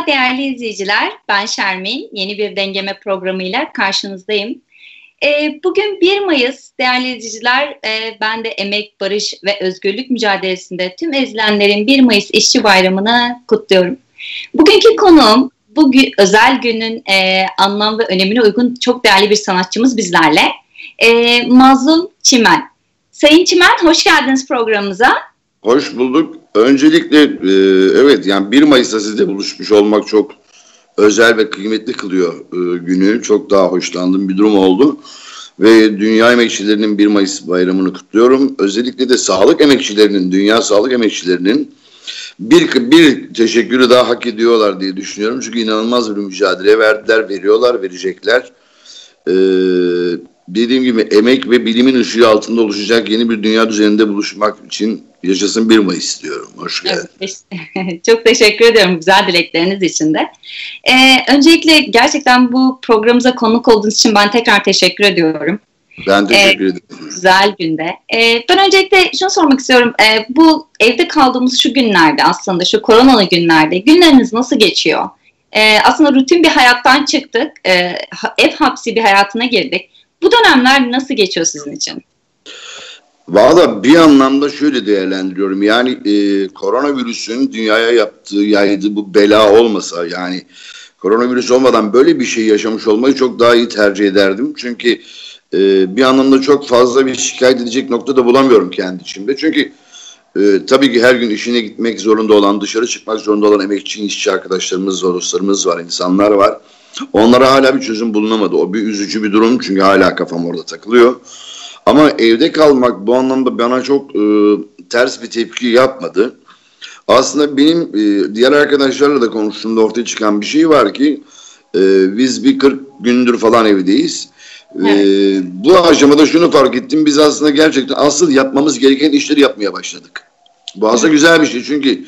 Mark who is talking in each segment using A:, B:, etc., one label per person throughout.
A: Merhaba değerli izleyiciler, ben Şermin. Yeni bir dengeleme programıyla karşınızdayım. Bugün 1 Mayıs değerli izleyiciler, ben de emek, barış ve özgürlük mücadelesinde tüm ezilenlerin 1 Mayıs İşçi Bayramı'nı kutluyorum. Bugünkü konuğum, bu özel günün anlam ve önemine uygun çok değerli bir sanatçımız bizlerle. Mazlum Çimen. Sayın Çimen, hoş geldiniz programımıza.
B: Hoş bulduk. Öncelikle evet, yani 1 Mayıs'ta sizle buluşmuş olmak çok özel ve kıymetli kılıyor günü. Çok daha hoşlandığım bir durum oldu. Ve dünya emekçilerinin 1 Mayıs bayramını kutluyorum. Özellikle de sağlık emekçilerinin, dünya sağlık emekçilerinin bir teşekkürü daha hak ediyorlar diye düşünüyorum. Çünkü inanılmaz bir mücadele verdiler, veriyorlar, verecekler. Dediğim gibi emek ve bilimin ışığı altında oluşacak yeni bir dünya düzeninde buluşmak için yaşasın 1 Mayıs diyorum. Hoş geldin.
A: Evet, çok teşekkür ediyorum güzel dilekleriniz için de. Öncelikle gerçekten bu programımıza konuk olduğunuz için ben tekrar teşekkür ediyorum.
B: Ben teşekkür ederim.
A: Güzel günde. Ben öncelikle şunu sormak istiyorum. Bu evde kaldığımız şu günlerde, aslında şu koronalı günlerde günleriniz nasıl geçiyor? Aslında rutin bir hayattan çıktık. Ev hapsi bir hayatına girdik. Bu dönemler nasıl geçiyor sizin için?
B: Valla bir anlamda şöyle değerlendiriyorum. Yani koronavirüsün dünyaya yaydığı bu bela olmasa, yani koronavirüs olmadan böyle bir şey yaşamış olmayı çok daha iyi tercih ederdim. Çünkü bir anlamda çok fazla bir şikayet edecek nokta da bulamıyorum kendi içimde. Çünkü tabii ki her gün işine gitmek zorunda olan, dışarı çıkmak zorunda olan emekçi, işçi arkadaşlarımız var, dostlarımız var, insanlar var. Onlara hala bir çözüm bulunamadı. O bir üzücü bir durum, çünkü hala kafam orada takılıyor. Ama evde kalmak bu anlamda bana çok ters bir tepki yapmadı. Aslında benim diğer arkadaşlarla da konuştuğumda ortaya çıkan bir şey var ki biz bir 40 gündür falan evdeyiz. Evet. Bu aşamada şunu fark ettim. Biz aslında gerçekten asıl yapmamız gereken işleri yapmaya başladık. Bu aslında güzel bir şey, çünkü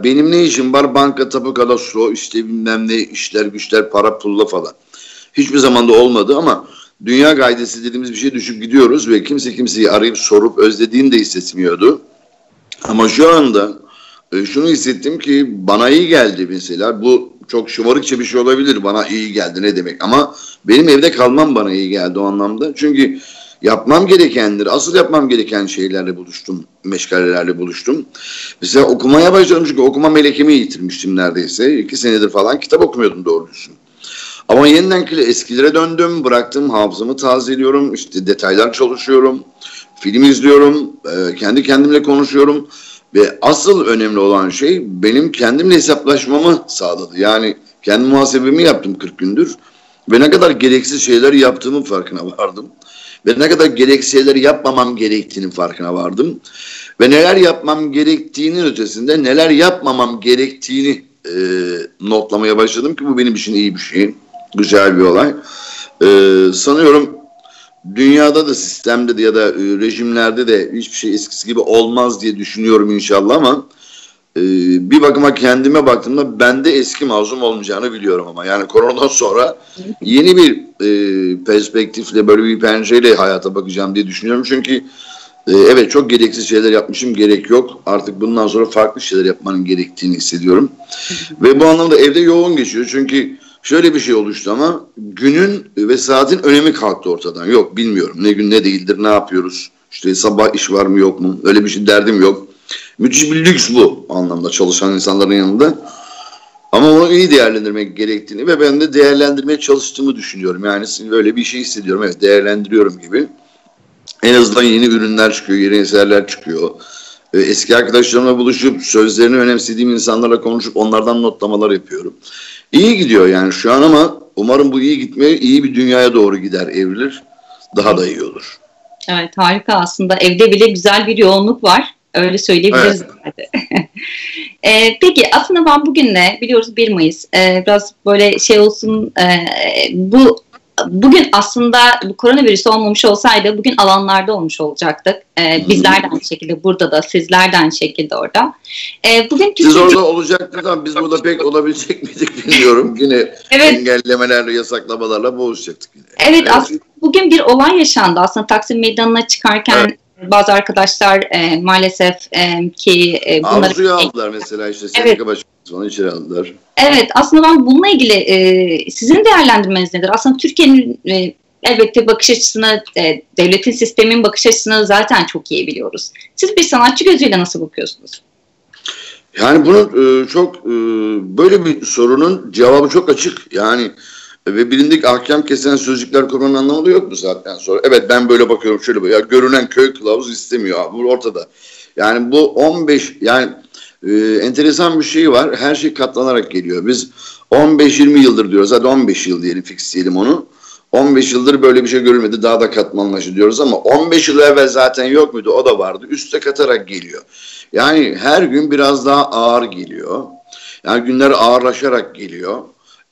B: benim ne işim var banka, tapu, kadastro, işte bilmem ne işler güçler, para pulla falan. Hiçbir zaman da olmadı ama dünya gaydesi dediğimiz bir şey düşüp gidiyoruz ve kimse kimseyi arayıp sorup özlediğini de hissetmiyordu. Ama şu anda şunu hissettim ki bana iyi geldi mesela. Bu çok şımarıkça bir şey olabilir, bana iyi geldi ne demek, ama benim evde kalmam bana iyi geldi o anlamda. Çünkü yapmam gerekendir, asıl yapmam gereken şeylerle buluştum, meşgalelerle buluştum. Mesela okumaya başladım, çünkü okuma melekemi yitirmiştim neredeyse. 2 senedir falan kitap okumuyordum doğru düzgün. Ama yeniden eskilere döndüm, bıraktım, hafızamı tazeliyorum, işte detaylar çalışıyorum, film izliyorum, kendi kendimle konuşuyorum. Ve asıl önemli olan şey benim kendimle hesaplaşmamı sağladı. Yani kendi muhasebemi yaptım 40 gündür ve ne kadar gereksiz şeyler yaptığımın farkına vardım. Ve ne kadar gereksiz şeyleri yapmamam gerektiğinin farkına vardım. Ve neler yapmam gerektiğinin ötesinde neler yapmamam gerektiğini notlamaya başladım ki bu benim için iyi bir şey. Güzel bir olay. Sanıyorum dünyada da, sistemde de ya da rejimlerde de hiçbir şey eskisi gibi olmaz diye düşünüyorum inşallah, ama bir bakıma kendime baktığımda bende eski mazlum olmayacağını biliyorum ama yani koronadan sonra yeni bir perspektifle, böyle bir pencereyle hayata bakacağım diye düşünüyorum. Çünkü evet, çok gereksiz şeyler yapmışım, gerek yok. Artık bundan sonra farklı şeyler yapmanın gerektiğini hissediyorum. Ve bu anlamda evde yoğun geçiyor, çünkü şöyle bir şey oluştu ama günün ve saatin önemi kalktı ortadan. Yok, bilmiyorum ne gün ne değildir, ne yapıyoruz. İşte sabah iş var mı yok mu, öyle bir şey derdim yok. Müthiş bir lüks bu anlamda çalışan insanların yanında. Ama onu iyi değerlendirmek gerektiğini ve ben de değerlendirmeye çalıştığımı düşünüyorum. Yani öyle bir şey hissediyorum, evet, değerlendiriyorum gibi. En azından yeni ürünler çıkıyor, yeni eserler çıkıyor. Eski arkadaşlarımla buluşup sözlerini önemsediğim insanlarla konuşup onlardan notlamalar yapıyorum. İyi gidiyor yani şu an, ama umarım bu iyi gitmeye, iyi bir dünyaya doğru gider, evrilir. Daha da iyi olur.
A: Evet, harika aslında. Evde bile güzel bir yoğunluk var. Öyle söyleyebiliriz. Evet. Peki aslında ben bugün de biliyoruz 1 Mayıs. Biraz böyle şey olsun, bugün aslında bu koronavirüs olmamış olsaydı bugün alanlarda olmuş olacaktık. Bizler de aynı şekilde burada da, sizler de aynı şekilde orada. Bugün
B: siz orada olacaktınız ama biz burada pek olabilecek miydik bilmiyorum. Yine evet, engellemelerle, yasaklamalarla boğuşacaktık yine.
A: Evet, aslında bugün bir olay yaşandı. Aslında Taksim Meydanı'na çıkarken Bazı arkadaşlar maalesef ki bunları...
B: Arzu'yu aldılar mesela, işte STK
A: Evet.
B: başkanı falan içeri aldılar.
A: Evet, aslında ben bununla ilgili sizin değerlendirmeniz nedir? Aslında Türkiye'nin elbette bakış açısını, devletin, sistemin bakış açısını zaten çok iyi biliyoruz. Siz bir sanatçı gözüyle nasıl bakıyorsunuz?
B: Yani bunun çok böyle bir sorunun cevabı çok açık. Yani ve bilindik ahkam kesen sözcükler kurmanın anlamı da yok bu saatten sonra. Evet, ben böyle bakıyorum, şöyle böyle. Ya, görünen köy kılavuz istemiyor abi. Bu ortada. Yani bu 15, yani enteresan bir şey var. Her şey katlanarak geliyor. Biz 15-20 yıldır diyoruz. Hadi 15 yıl diyelim, fixleyelim onu. 15 yıldır böyle bir şey görülmedi. Daha da katmanlaşıyor diyoruz ama 15 yıl evvel zaten yok muydu? O da vardı. Üste katarak geliyor. Yani her gün biraz daha ağır geliyor. Yani günler ağırlaşarak geliyor.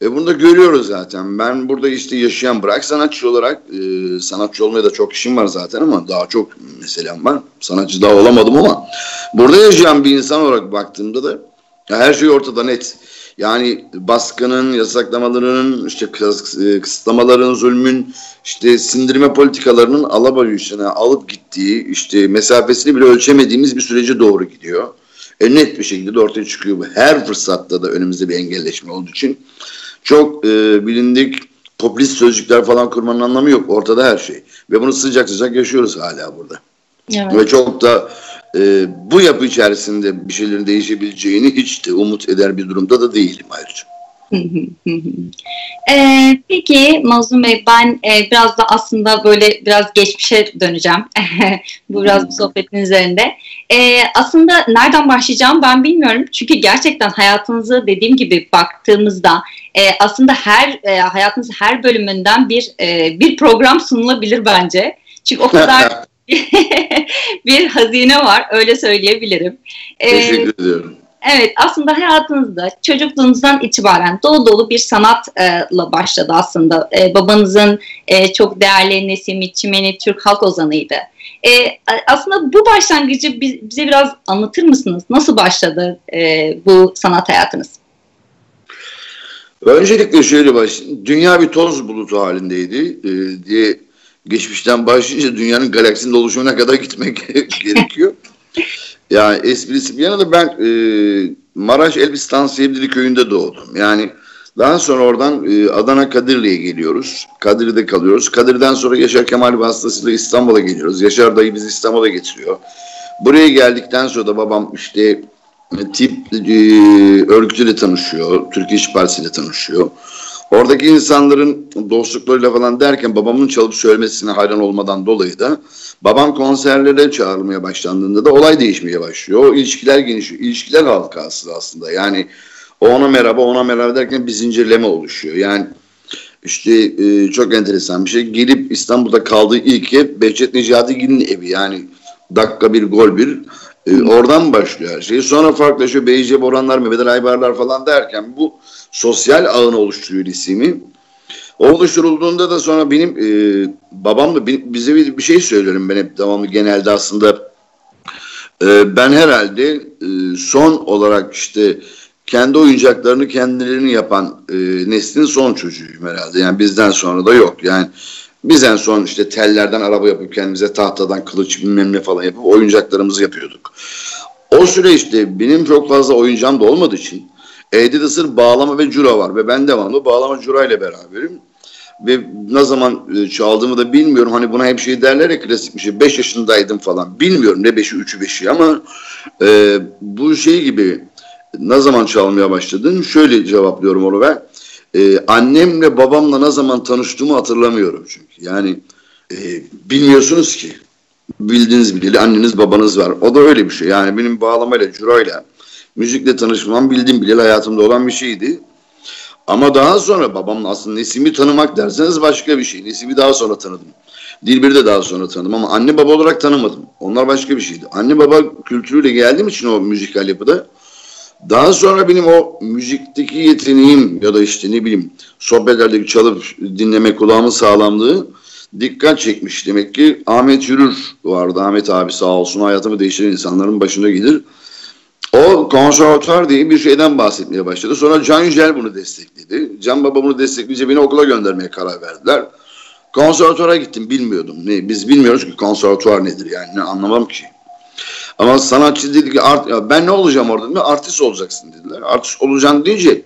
B: Bunu da görüyoruz zaten. Ben burada işte yaşayan, bırak sanatçı olarak, sanatçı olmaya da çok işim var zaten ama daha çok meselem var. Sanatçı daha olamadım ama burada yaşayan bir insan olarak baktığımda da her şey ortada, net. Yani baskının, yasaklamaların, işte kısıtlamaların, zulmün, işte sindirme politikalarının alabayüsüne alıp gittiği, işte mesafesini bile ölçemediğimiz bir sürece doğru gidiyor. Net bir şekilde de ortaya çıkıyor bu. Her fırsatta da önümüzde bir engelleşme olduğu için çok bilindik popülist sözcükler falan kurmanın anlamı yok. Ortada her şey. Ve bunu sıcak sıcak yaşıyoruz hala burada. Evet. Ve çok da bu yapı içerisinde bir şeylerin değişebileceğini hiç de umut eder bir durumda da değilim ayrıca.
A: Peki Mazlum Bey, ben biraz da aslında böyle biraz geçmişe döneceğim. Bu biraz bu sohbetin üzerinde. Aslında nereden başlayacağım ben bilmiyorum. Çünkü gerçekten hayatınızı dediğim gibi baktığımızda aslında hayatınızın her bölümünden bir program sunulabilir bence. Çünkü o kadar bir hazine var, öyle söyleyebilirim.
B: Teşekkür ediyorum.
A: Evet, aslında hayatınızda çocukluğunuzdan itibaren dolu dolu bir sanatla başladı aslında. Babanızın çok değerli Nesimi Çimeni Türk halk ozanıydı. Aslında bu başlangıcı bize biraz anlatır mısınız? Nasıl başladı bu sanat hayatınız?
B: Öncelikle şöyle başlayayım. Dünya bir toz bulutu halindeydi diye geçmişten başlayınca dünyanın galaksinin oluşumuna kadar gitmek gerekiyor. Yani esprisi bir yana da ben Maraş Elbistan Sevdili köyünde doğdum. Yani daha sonra oradan Adana Kadirli'ye geliyoruz. Kadirli'de kalıyoruz. Kadirli'den sonra Yaşar Kemal vasıtasıyla İstanbul'a geliyoruz. Yaşar dayı bizi İstanbul'a getiriyor. Buraya geldikten sonra da babam işte tip örgütüyle tanışıyor. Türkiye İş Partisi ile tanışıyor. Oradaki insanların dostluklarıyla falan derken babamın çalıp söylemesine hayran olmadan dolayı da babam konserlere çağrılmaya başlandığında da olay değişmeye başlıyor. O ilişkiler genişliyor. İlişkiler halkası aslında. Yani ona merhaba, ona merhaba derken bir zincirleme oluşuyor. Yani işte çok enteresan bir şey. Gelip İstanbul'da kaldığı ilk ev Behçet Necatigil'in evi. Yani dakika bir, gol bir. Oradan başlıyor her şey. Sonra farklılaşıyor. Beyce Boranlar, Mehmet Ali Aybarlar falan derken bu sosyal ağını oluşturuyor ismi. O oluşturulduğunda da sonra benim babam da bize bir şey söylüyorum ben hep devamlı genelde aslında. Ben herhalde son olarak işte kendi oyuncaklarını kendilerini yapan neslin son çocuğuyum herhalde. Yani bizden sonra da yok. Yani biz en son işte tellerden araba yapıp kendimize tahtadan kılıç bilmem ne falan yapıp oyuncaklarımızı yapıyorduk. O süreçte benim çok fazla oyuncağım da olmadığı için evde de sırf bağlama ve cura var ve ben devamlı bağlama cura ile beraberim. Ve ne zaman çaldığımı da bilmiyorum. Hani buna hep şey derler ya, klasik bir şey. 5 yaşındaydım falan. Bilmiyorum ne 5'i 3'ü 5'i ama bu şey gibi ne zaman çalmaya başladın? Şöyle cevaplıyorum onu ben. Annemle babamla ne zaman tanıştığımı hatırlamıyorum çünkü. Yani bilmiyorsunuz ki. Bildiğiniz bileli anneniz babanız var. O da öyle bir şey. Yani benim bağlamayla, curayla, müzikle tanışmam bildiğim bileli hayatımda olan bir şeydi. Ama daha sonra babamla aslında Nesim'i tanımak derseniz başka bir şey. Nesim'i daha sonra tanıdım. Dilber'i de daha sonra tanıdım ama anne baba olarak tanımadım. Onlar başka bir şeydi. Anne baba kültürüyle geldiğim için o müzikal yapıda daha sonra benim o müzikteki yeteneğim ya da işte ne bileyim sohbetlerdeki çalıp dinleme kulağımın sağlamlığı dikkat çekmiş. Demek ki Ahmet Yürür vardı. Ahmet abi sağ olsun hayatımı değiştiren insanların başında gelir. O konservatuvar diye bir şeyden bahsetmeye başladı. Sonra Can Yücel bunu destekledi. Can Baba bunu destekleyince beni okula göndermeye karar verdiler. Konservatuvara gittim, bilmiyordum. Biz bilmiyoruz ki konservatuvar nedir yani, ne anlamam ki. Ama sanatçı dedi ki ben ne olacağım orada? Dedim, artist olacaksın dediler. Artist olacaksın deyince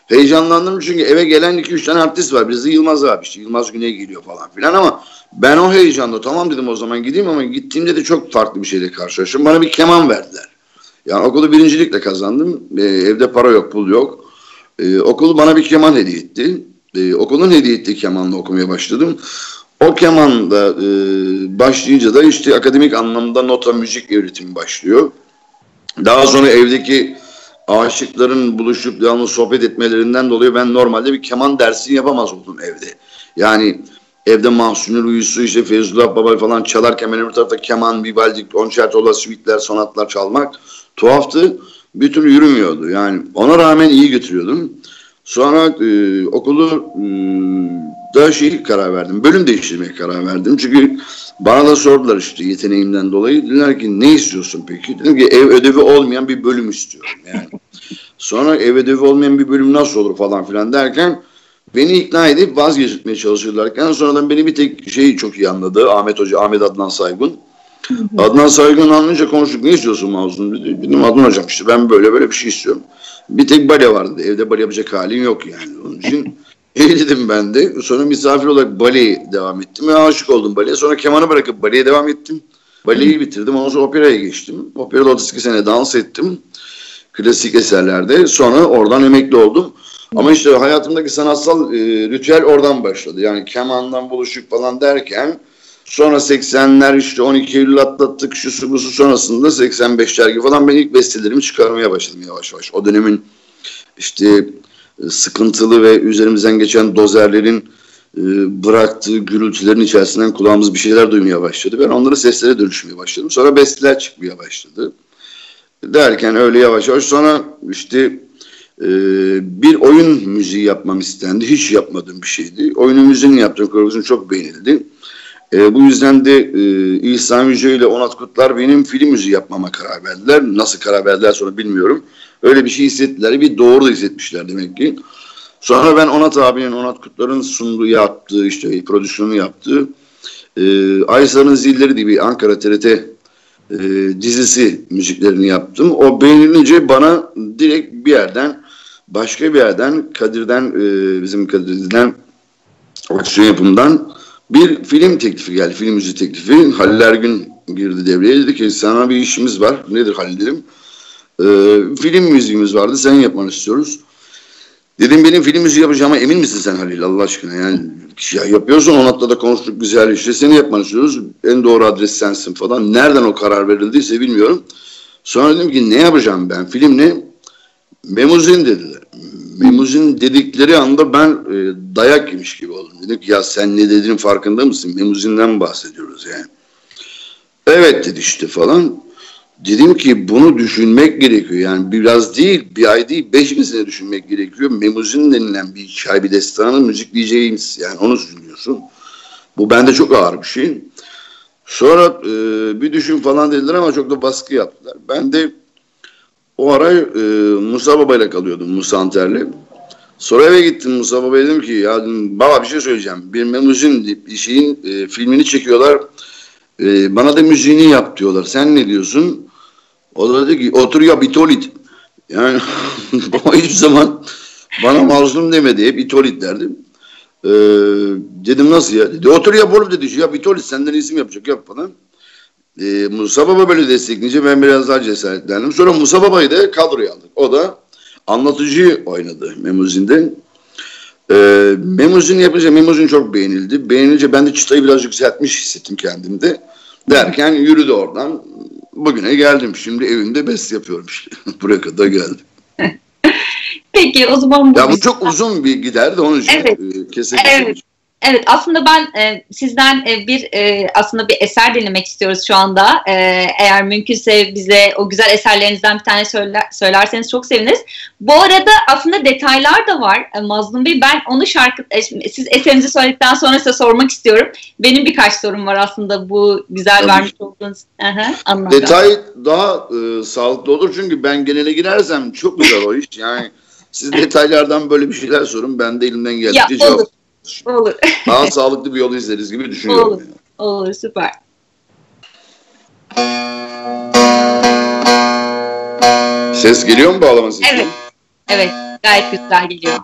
B: heyecanlandım çünkü eve gelen 2-3 tane artist var. Bizde Yılmaz abi işte. Yılmaz Güney geliyor falan filan ama ben o heyecanla tamam dedim o zaman gideyim ama gittiğimde de çok farklı bir şeyle karşılaştım. Bana bir keman verdiler. Yani okulu birincilikle kazandım. Evde para yok, pul yok. Okul bana bir keman hediye etti. Okulun hediye ettiği kemanla okumaya başladım. O kemanla başlayınca da işte akademik anlamda nota müzik öğretimi başlıyor. Daha sonra evdeki aşıkların buluşup devamlı sohbet etmelerinden dolayı ben normalde bir keman dersi yapamaz oldum evde. Yani evde Mahsun'un Uyusu, işte Feyzullah Baba falan çalarken benim bir tarafta keman, Vivaldi, konçertolar, suite'ler, sonatlar çalmak tuhaftı. Bir türlü yürümüyordu. Yani ona rağmen iyi götürüyordum. Sonra okulu da karar verdim. Bölüm değiştirmeye karar verdim. Çünkü bana da sordular işte yeteneğimden dolayı. Dediler ki ne istiyorsun peki? Dedim ki ev ödevi olmayan bir bölüm istiyorum. Yani. Sonra ev ödevi olmayan bir bölüm nasıl olur falan filan derken beni ikna edip vazgeçirmeye çalışırlarken sonradan beni bir tek çok iyi anladı. Ahmet Hoca, Ahmet Adnan Saygun. Adnan Saygun anlayınca konuştuk. Ne istiyorsun Mazlum dedi. Dedim Adnan Hocam işte ben böyle bir şey istiyorum. Bir tek bale vardı. Evde bale yapacak halin yok yani. Onun için iyi dedim ben de. Sonra misafir olarak baleye devam ettim ve aşık oldum baleye. Sonra kemanı bırakıp baleye devam ettim. Baleyi bitirdim. Ondan sonra operaya geçtim. Operada 32 sene dans ettim. Klasik eserlerde. Sonra oradan emekli oldum. Ama işte hayatımdaki sanatsal ritüel oradan başladı. Yani kemandan buluşuk falan derken sonra 80'ler işte 12 Eylül atlattık şu busu sonrasında 85'ler gibi falan ben ilk bestelerimi çıkarmaya başladım yavaş yavaş. O dönemin işte sıkıntılı ve üzerimizden geçen dozerlerin bıraktığı gürültülerin içerisinden kulağımız bir şeyler duymaya başladı. Ben onları seslere dönüşmeye başladım. Sonra besteler çıkmaya başladı. Derken öyle yavaş yavaş sonra işte bir oyun müziği yapmam istendi. Hiç yapmadığım bir şeydi. Oyunun müziğini yaptım. Koreografisini çok beğenildi. Bu yüzden de İhsan Yüce ile Onat Kutlar benim film müziği yapmama karar verdiler. Nasıl karar verdiler sonra bilmiyorum. Öyle bir şey hissettiler. Bir doğru da hissetmişler demek ki. Sonra ben Onat abinin, Onat Kutlar'ın sunduğu, yaptığı, işte prodüksiyonu yaptığı Aysar'ın Zilleri diye bir Ankara TRT dizisi müziklerini yaptım. O beğenilince bana direkt bir yerden, başka bir yerden, Kadir'den, bizim Kadir'den, aksiyon yapımından bir film teklifi geldi. Film müziği teklifi. Halil Ergün girdi devreye. Dedi ki sana bir işimiz var. Nedir Halil dedim. Film müziğimiz vardı. Sen yapmanı istiyoruz. Dedim benim film müziği yapacağıma emin misin sen Halil Allah aşkına? Yani ya yapıyorsun Onat'la da konuştuk güzel işte seni yapmanı istiyoruz. En doğru adres sensin falan. Nereden o karar verildiyse bilmiyorum. Sonra dedim ki ne yapacağım ben? Film ne? Memuzin dediler. Memuzin dedikleri anda ben dayak yemiş gibi oldum. Dedim ki ya sen ne dediğinin farkında mısın? Memuzinden bahsediyoruz yani. Evet dedi işte falan. Dedim ki bunu düşünmek gerekiyor. Yani biraz değil, bir ay değil, 5 sene düşünmek gerekiyor. Memuzin denilen bir hikaye, bir destanı müzikleyeceğimiz. Yani onu düşünüyorsun. Bu bende çok ağır bir şey. Sonra bir düşün falan dediler ama çok da baskı yaptılar. Ben de o ara Musa Baba ile kalıyordum, Musa Anter'le. Sonra eve gittim Musa Baba'ya dedim ki ya baba bir şey söyleyeceğim. Bir Memuzin bir şeyin filmini çekiyorlar. Bana da müziğini yap diyorlar. Sen ne diyorsun? O da dedi ki otur yap itolit. Yani baba hiçbir zaman bana mazlum demedi. Hep itolit derdim. Dedim nasıl ya? Dedi otur yap oğlum dedi. Yap itolit senden isim yapacak yap falan. Musa Baba böyle destekleyince ben biraz daha cesaretlendim. Sonra Musa Baba'yı da kadroya aldık. O da anlatıcı oynadı Memuzin'de. Memuzin yapınca Memuzin çok beğenildi. Beğenilince ben de çıtayı biraz yükseltmiş hissettim kendimde. Derken yürüdü oradan. Bugüne geldim. Şimdi evimde beste yapıyorum işte. Buraya kadar geldim.
A: Peki o zaman
B: bu çok uzun bir giderdi onun için.
A: Evet. Evet. Evet aslında ben sizden aslında bir eser dinlemek istiyoruz şu anda. Eğer mümkünse bize o güzel eserlerinizden bir tane söylerseniz çok seviniriz. Bu arada aslında detaylar da var Mazlum Bey. Ben onu siz eserinizi söyledikten sonra size sormak istiyorum. Benim birkaç sorum var aslında bu güzel vermiş olduğunuz anlamda. Detay
B: daha sağlıklı olur çünkü ben genele girersem çok güzel o iş. Yani siz detaylardan böyle bir şeyler sorun. Ben de elimden geldiğince cevap.
A: Olur.
B: Daha sağlıklı bir yol izleriz gibi düşünüyorum.
A: Olur. Olur, süper.
B: Ses geliyor mu bağlama sesi?
A: Evet. Evet, gayet güzel geliyor.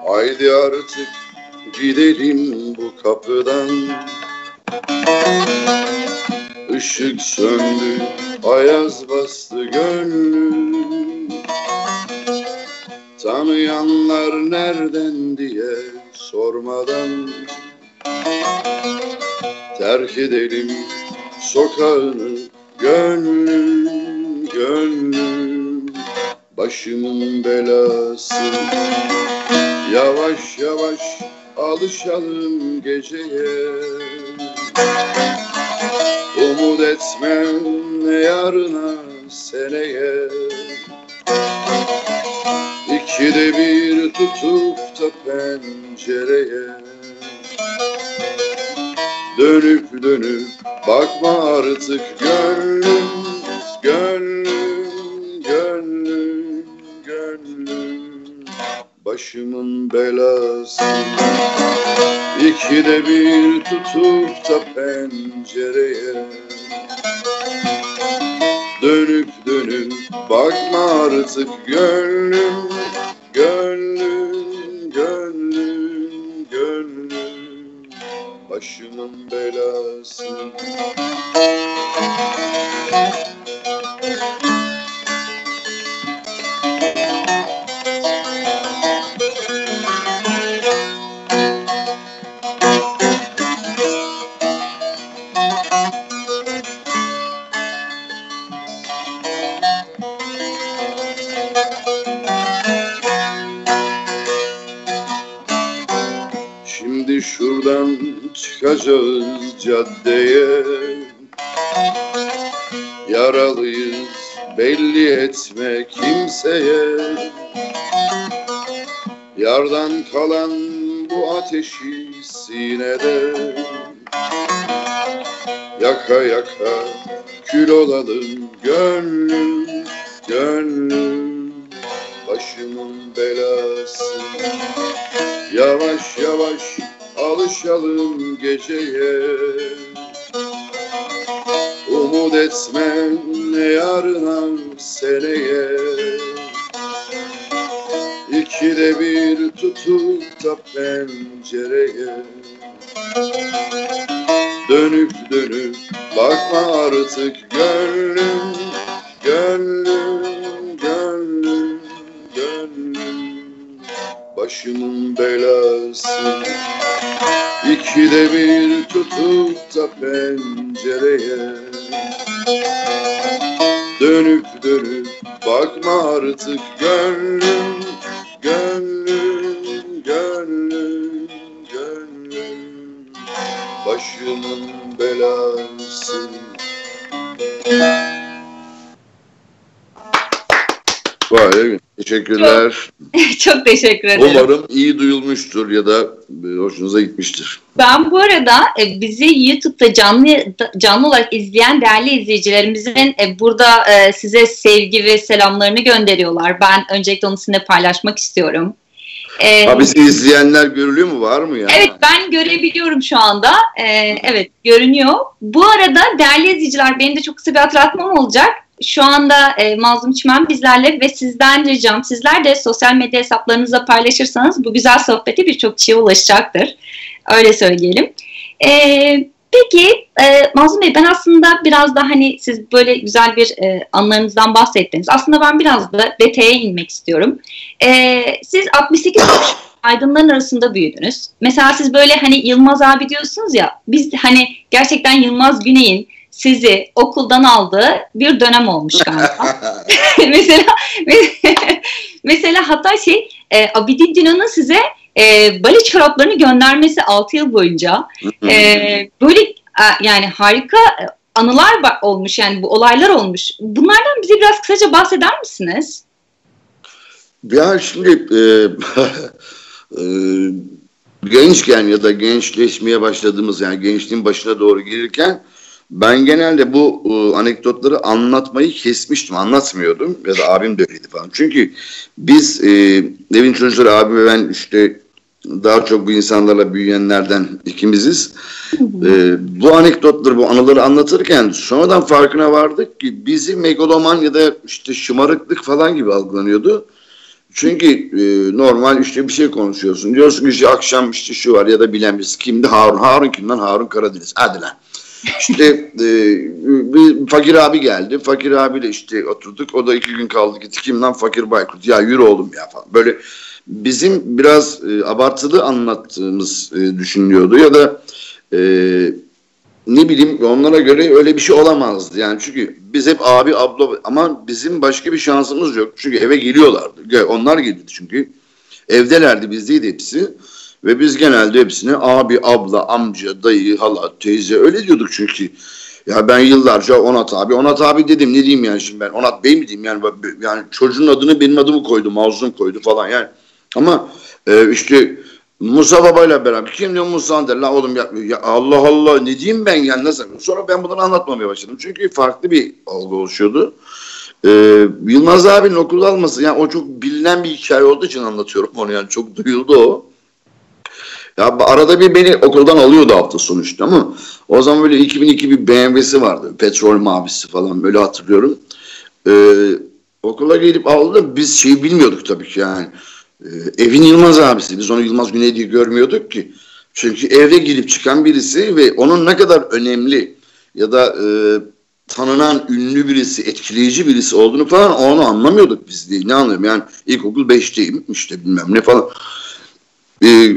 B: Haydi artık gidelim bu kapıdan. Işık söndü, ayaz bastı gönlüm. Tanıyanlar nereden diye sormadan terk edelim sokağını, gönlüm, gönlüm, başımın belası. Yavaş yavaş alışalım geceye. Umut etmem ne yarına, seneye. İkide bir tutup da pencereye. Dönüp dönüp bakma artık gönlüm, gönlüm, gönlüm, gönlüm, başımın belası. İkide bir tutup da pencereye. Dönüp dönüp bakma artık gönlüm, gönlüm, gönlüm, gönlüm, başımın belası. Şimdi şuradan çıkacağız caddeye. Yaralıyız belli etme kimseye. Yardan kalan bu ateşi sinede. Yaka yaka kül olalım gönlüm, gönlüm, başımın belası. Yavaş yavaş alışalım geceye. Umut etmem ne yarına, seneye. İkide bir tutup da pencereye. Dönüp dönüp bakma artık gönlüm, gönlüm, gönlüm, gönlüm, başımın belası. İkide bir tutup da pencereye. Dönüp dönüp bakma artık gönlüm, gönlüm, gönlüm, gönlüm, başımın belası. Vay, teşekkürler.
A: Çok teşekkür ederim.
B: Umarım iyi duyulmuştur ya da hoşunuza gitmiştir.
A: Ben bu arada bizi YouTube'da canlı olarak izleyen değerli izleyicilerimizin burada size sevgi ve selamlarını gönderiyorlar. Ben öncelikle onu sizinle paylaşmak istiyorum.
B: Bizi izleyenler görülüyor mu? Var mı ya?
A: Evet, ben görebiliyorum şu anda. Evet, görünüyor. Bu arada değerli izleyiciler, benim de çok kısa bir hatırlatmam olacak. şu anda Mazlum Çimen bizlerle ve sizden ricam, sizler de sosyal medya hesaplarınızda paylaşırsanız bu güzel sohbeti birçok kişiye ulaşacaktır. Öyle söyleyelim. Peki Mazlum Bey, ben aslında biraz da hani siz böyle güzel bir anılarınızdan bahsettiniz. Aslında ben biraz da detaya inmek istiyorum. Siz 68 aydınların arasında büyüdünüz. Mesela siz böyle hani Yılmaz abi diyorsunuz ya, biz hani gerçekten Yılmaz Güney'in sizi okuldan aldığı bir dönem olmuş galiba. mesela hatta Abidin Dino'nun size bale çoraplarını göndermesi 6 yıl boyunca böyle yani harika anılar olmuş, yani bu olaylar olmuş. Bunlardan bize biraz kısaca bahseder misiniz?
B: Ya şimdi gençken ya da gençleşmeye başladığımız, yani gençliğin başına doğru gelirken ben genelde bu anekdotları anlatmayı kesmiştim, anlatmıyordum ya da abim de öyleydi falan. Çünkü biz evin çocukları, abim ve ben işte daha çok bu insanlarla büyüyenlerden ikimiziz. Bu anekdotları, bu anıları anlatırken sonradan farkına vardık ki bizi megaloman ya da işte şımarıklık falan gibi algılanıyordu. Çünkü normal işte bir şey konuşuyorsun. Diyorsun ki işte akşam işte şu var ya da bilen birisi. Kimdi? Harun. Harun kim lan? Harun Karadeniz. Hadi lan. İşte bir Fakir abi geldi. Fakir abiyle işte oturduk. O da 2 gün kaldı gitti. Kim lan? Fakir Baykurt. Ya yürü oğlum ya falan. Böyle bizim biraz abartılı anlattığımız düşünülüyordu. Ya da ne bileyim, onlara göre öyle bir şey olamazdı. Yani çünkü biz hep abi, abla, ama bizim başka bir şansımız yok. Çünkü eve geliyorlardı. Onlar geliyordu çünkü. Evdelerdi, bizdeydi hepsi. Ve biz genelde hepsine abi, abla, amca, dayı, hala, teyze öyle diyorduk çünkü. Ya ben yıllarca Onat abi dedim, ne diyeyim yani şimdi ben Onat Bey mi diyeyim yani çocuğun adını benim adımı koydu, Mazlum koydu falan yani. Ama işte Musa babayla beraber kim diyor Musa der la oğlum ya Allah Allah ne diyeyim ben yani, nasıl? Sonra ben bunları anlatmamaya başladım çünkü farklı bir algı oluşuyordu. Yılmaz abinin okulda alması, yani o çok bilinen bir hikaye olduğu için anlatıyorum onu, yani çok duyuldu o. Ya arada bir beni okuldan alıyordu hafta sonu işte, ama o zaman böyle 2002 bir BMW'si vardı. Petrol mavisi falan, böyle hatırlıyorum. Okula gelip aldı, biz şeyi bilmiyorduk tabii ki yani. Evin Yılmaz abisi. Biz onu Yılmaz Güney diye görmüyorduk ki. Çünkü eve girip çıkan birisi ve onun ne kadar önemli ya da tanınan ünlü birisi, etkileyici birisi olduğunu falan onu anlamıyorduk biz diye. Ne anlıyorum yani, ilkokul 5'teyim işte bilmem ne falan.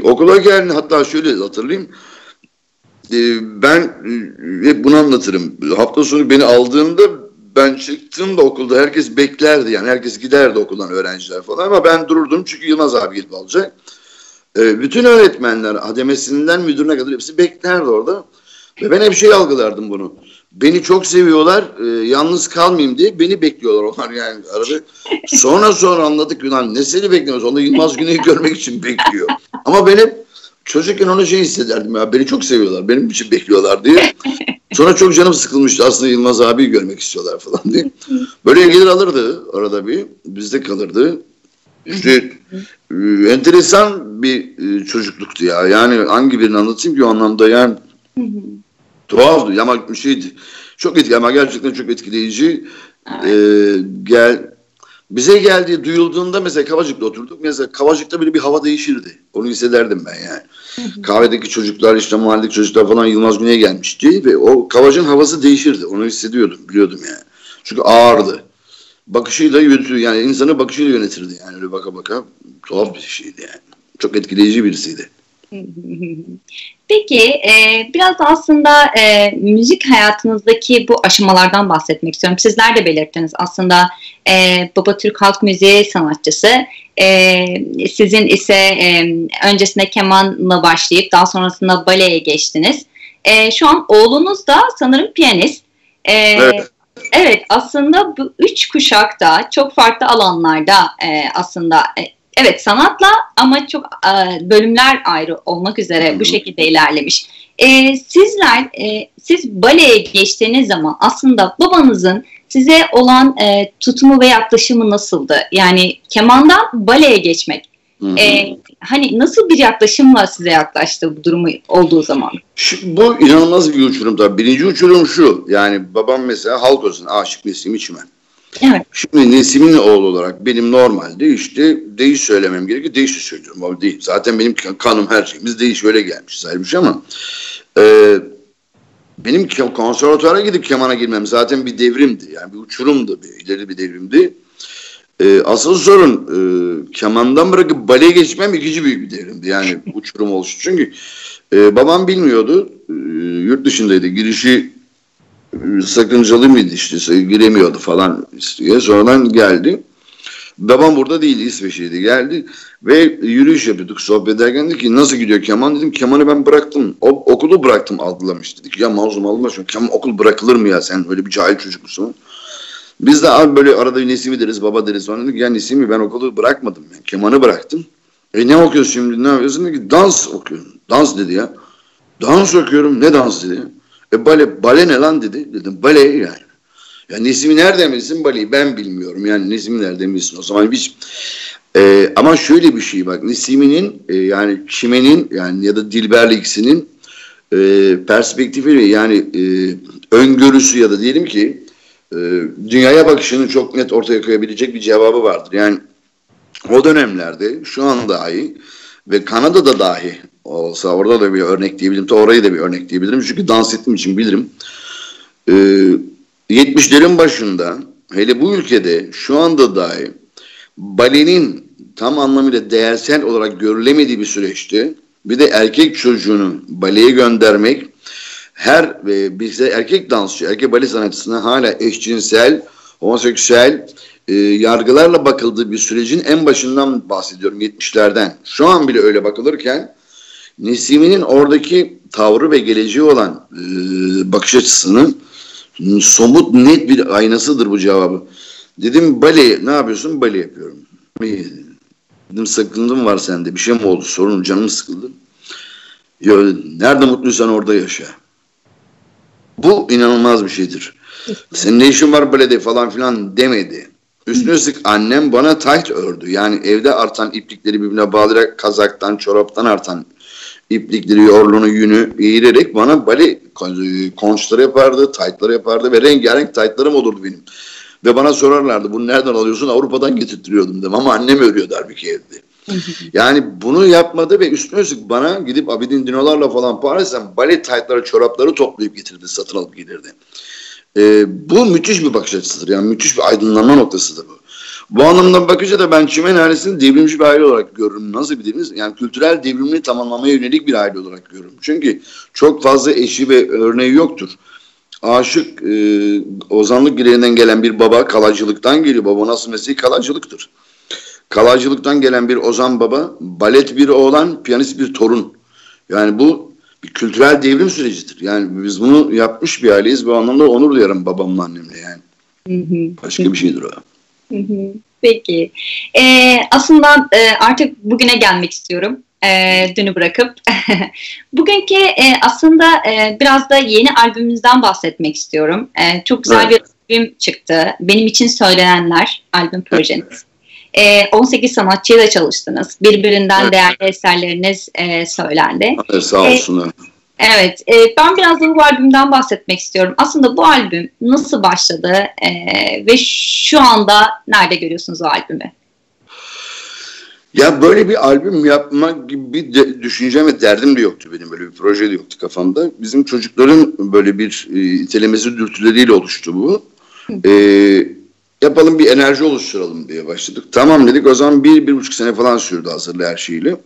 B: Okula geldi, hatta şöyle hatırlayayım. Ben hep bunu anlatırım. Hafta sonu beni aldığında, ben çıktığımda okulda herkes beklerdi, yani herkes giderdi okuldan, öğrenciler falan, ama ben dururdum çünkü Yılmaz abi gelip alacak. Bütün öğretmenler, hademesinden müdürüne kadar hepsi beklerdi orada. Ve ben hep şey algılardım bunu. Beni çok seviyorlar, yalnız kalmayayım diye beni bekliyorlar onlar yani arada. Sonra anladık ki lan ne seni bekliyoruz, onu Yılmaz Güney'i görmek için bekliyor. Ama ben hep çocukken onu şey hissederdim ya, beni çok seviyorlar, benim için bekliyorlar diye. Sonra çok canım sıkılmıştı, aslında Yılmaz abiyi görmek istiyorlar falan diye. Böyle gelir alırdı arada bir, bizde kalırdı. İşte enteresan bir çocukluktu ya. Yani hangi birini anlatayım ki o anlamda, yani tuhaftı ama bir şeydi. Çok etkili, ama gerçekten çok etkileyici. Bize geldiği duyulduğunda mesela Kavacık'ta oturduk. Mesela Kavacık'ta böyle bir hava değişirdi. Onu hissederdim ben yani. Kahvedeki çocuklar, işte mahalledeki çocuklar falan Yılmaz Güney'e gelmişti ve o Kavacık'ın havası değişirdi. Onu hissediyordum, biliyordum yani. Çünkü ağırdı. Bakışıyla yürütüyor, yani insanı bakışıyla yönetirdi yani, öyle baka baka. Tuhaf bir şeydi yani. Çok etkileyici birisiydi.
A: Peki biraz da aslında müzik hayatınızdaki bu aşamalardan bahsetmek istiyorum. Sizler de belirttiniz aslında, baba Türk halk müziği sanatçısı. Sizin ise öncesinde kemanla başlayıp daha sonrasında baleye geçtiniz. Şu an oğlunuz da sanırım piyanist.
B: Evet.
A: Evet, aslında bu 3 kuşakta çok farklı alanlarda aslında evet sanatla ama çok bölümler ayrı olmak üzere bu şekilde ilerlemiş. Siz baleye geçtiğiniz zaman aslında babanızın size olan tutumu ve yaklaşımı nasıldı? Yani kemandan baleye geçmek. Hani nasıl bir yaklaşımla size yaklaştı bu durumu olduğu zaman?
B: Bu inanılmaz bir uçurum tabii. Birinci uçurum şu. Yani babam mesela halk olsun aşık Nesim İçmen.
A: Evet.
B: Şimdi Nesim'in oğlu olarak benim normalde işte değiş söylemem gerekiyor. Değiş söylüyorum. Ama değil. Zaten benim kanım her şeyimiz değiş öyle gelmiş sayılmış ama benim konservatuvara gidip kemana girmem zaten bir devrimdi. Yani bir uçurumdu. İleri bir devrimdi. Asıl sorun kemandan bırakıp baleye geçmem ikinci büyük bir devrimdi. Yani uçurum oluştu. Çünkü babam bilmiyordu. Yurt dışındaydı. Girişi sakıncalı mıydı işte giremiyordu falan istiyor. Sonradan geldi. Babam burada değildi, İsveç'teydi. Geldi ve yürüyüş yapıyorduk sohbet ederken dedi ki nasıl gidiyor keman, dedim kemanı ben bıraktım. Okulu bıraktım algılamış. Dedi ki ya mazlum alma şunu, keman okul bırakılır mı ya, sen öyle bir cahil çocuk musun? Biz de abi böyle arada Nesim'i deriz, baba deriz. Sonra dedik ya Nesim'i ben okulu bırakmadım. Yani kemanı bıraktım. Ne okuyorsun şimdi, ne yapıyorsun? Dedi ki dans okuyorum. Dans dedi ya. Dans okuyorum, ne dans dedi. Bale ne lan dedi. Dedim bale yani. Ya Nesim'i nereden bilsin baleyi, ben bilmiyorum. Yani Nesim'i nereden bilsin o zaman biz. Ama şöyle bir şey bak, Nesimi'nin yani Çimen'in yani ya da Dilber'le ikisinin perspektifi yani öngörüsü ya da diyelim ki dünyaya bakışını çok net ortaya koyabilecek bir cevabı vardır. Yani o dönemlerde şu an dahi ve Kanada'da dahi olsa orada da bir örnek diyebilirim. Orayı da bir örnek diyebilirim. Çünkü dans ettiğim için bilirim. 70'lerin başında hele bu ülkede şu anda dahi balenin tam anlamıyla değersel olarak görülemediği bir süreçte bir de erkek çocuğunu baleye göndermek bize erkek dansçı, erkek bale sanatçısına hala eşcinsel, homoseksüel yargılarla bakıldığı bir sürecin en başından bahsediyorum, 70'lerden. Şu an bile öyle bakılırken Nesimi'nin oradaki tavrı ve geleceği olan bakış açısının somut net bir aynasıdır bu cevabı. Dedim bale ne yapıyorsun? Bale yapıyorum. Dedim sakındım var sende, bir şey mi oldu? Sorun, canım sıkıldı. Ya, nerede mutluysan orada yaşa. Bu inanılmaz bir şeydir. Senin ne işin var balede falan filan demedi. Üstüne üstlük annem bana tayt ördü. Yani evde artan iplikleri birbirine bağlayarak kazaktan, çoraptan artan iplikleri, yorlunu, yünü eğirerek bana bale konçları yapardı, taytları yapardı ve rengarenk taytlarım olurdu benim. Ve bana sorarlardı bunu nereden alıyorsun? Avrupa'dan getirttiriyordum dedim ama annem örüyordu halbuki evde. Yani bunu yapmadı ve üstüne üstlük bana gidip Abidin Dinolarla falan Paris'ten bale taytları, çorapları toplayıp getirdi, satın alıp gelirdi. Bu müthiş bir bakış açısıdır. Yani müthiş bir aydınlanma noktasıdır bu. Bu anlamda bakınca da ben Çimen ailesini devrimci bir aile olarak görürüm. Nasıl biliriz? Yani kültürel devrimini tamamlamaya yönelik bir aile olarak görürüm. Çünkü çok fazla eşi ve örneği yoktur. Aşık, ozanlık geleneğinden gelen bir baba, kalaycılıktan geliyor. Baba nasıl mesleği? Kalaycılıktır. Kalaycılıktan gelen bir ozan baba, balet bir oğlan, piyanist bir torun. Yani bu bir kültürel devrim sürecidir. Yani biz bunu yapmış bir aileyiz. Bu anlamda onur duyarım babamla annemle yani. Başka bir şeydir o.
A: Peki. Aslında artık bugüne gelmek istiyorum. Dünü bırakıp. Bugünkü aslında biraz da yeni albümümüzden bahsetmek istiyorum. Çok güzel bir albüm çıktı. Benim için söylenenler albüm projeniz. 18 sanatçıyla çalıştınız. Birbirinden değerli eserleriniz söylendi.
B: Sağ olsunlar.
A: Evet, ben biraz da bu albümden bahsetmek istiyorum. Aslında bu albüm nasıl başladı ve şu anda nerede görüyorsunuz o albümü?
B: Ya böyle bir albüm yapmak gibi bir düşüncem ve derdim de yoktu benim. Böyle bir proje de yoktu kafamda. Bizim çocukların böyle bir itelemesi, dürtüleriyle oluştu bu. Yapalım bir enerji oluşturalım diye başladık. Tamam dedik, o zaman 1-1,5 sene falan sürdü hazırlı her şeyle.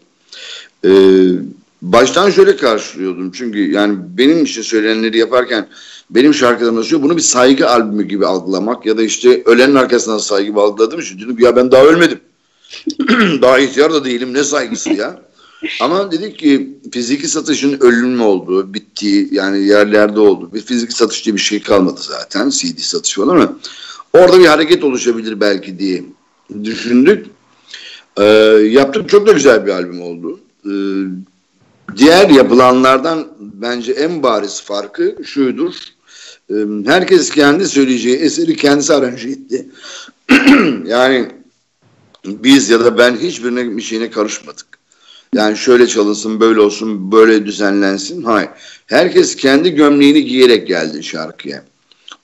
B: Baştan şöyle karşılıyordum çünkü yani benim için söylenenleri yaparken benim şarkılarımda söylüyor, bunu bir saygı albümü gibi algılamak ya da işte ölenin arkasından saygı gibi algıladığım için dedim ya ben daha ölmedim. Daha ihtiyar da değilim, ne saygısı ya. Ama dedik ki fiziki satışın ölüm olduğu, bittiği yani yerlerde oldu. Bir fiziki satış diye bir şey kalmadı zaten, CD satışı falan ama orada bir hareket oluşabilir belki diye düşündük. Yaptık, çok da güzel bir albüm oldu. Diğer yapılanlardan bence en bariz farkı şuydur. Herkes kendi söyleyeceği eseri kendisi aranje etti. Yani biz ya da ben hiçbirine bir şeyine karışmadık. Yani şöyle çalışsın, böyle olsun, böyle düzenlensin. Hayır. Herkes kendi gömleğini giyerek geldi şarkıya.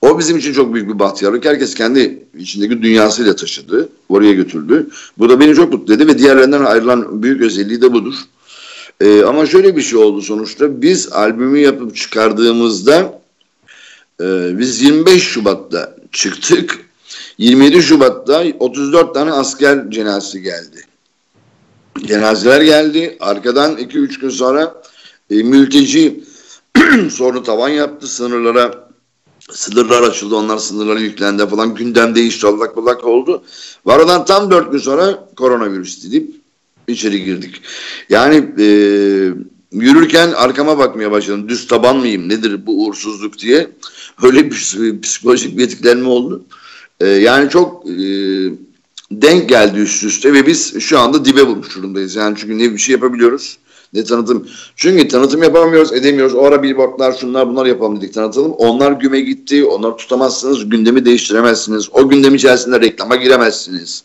B: O bizim için çok büyük bir bahtiyarlık. Herkes kendi içindeki dünyasıyla taşıdı. Oraya götürdü. Bu da beni çok mutlu etti ve diğerlerinden ayrılan büyük özelliği de budur. Ama şöyle bir şey oldu sonuçta. Biz albümü yapıp çıkardığımızda biz 25 Şubat'ta çıktık. 27 Şubat'ta 34 tane asker cenazesi geldi. Cenazeler geldi. Arkadan 2-3 gün sonra mülteci sorunu tavan yaptı. Sınırlar açıldı. Onlar sınırlara yüklendi falan. Gündem değişti. Allak bullak oldu. Aradan tam 4 gün sonra koronavirüs deyip içeri girdik. Yani yürürken arkama bakmaya başladım. Düz taban mıyım? Nedir bu uğursuzluk diye. Öyle bir psikolojik bir etkilenme oldu. Yani çok denk geldi üst üste ve biz şu anda dibe vurmuş durumdayız. Yani çünkü ne bir şey yapabiliyoruz ne tanıtım. Çünkü tanıtım yapamıyoruz, edemiyoruz. O ara billboardlar, şunlar bunlar yapalım dedik, tanıtalım. Onlar güme gitti. Onları tutamazsınız. Gündemi değiştiremezsiniz. O gündem içerisinde reklama giremezsiniz.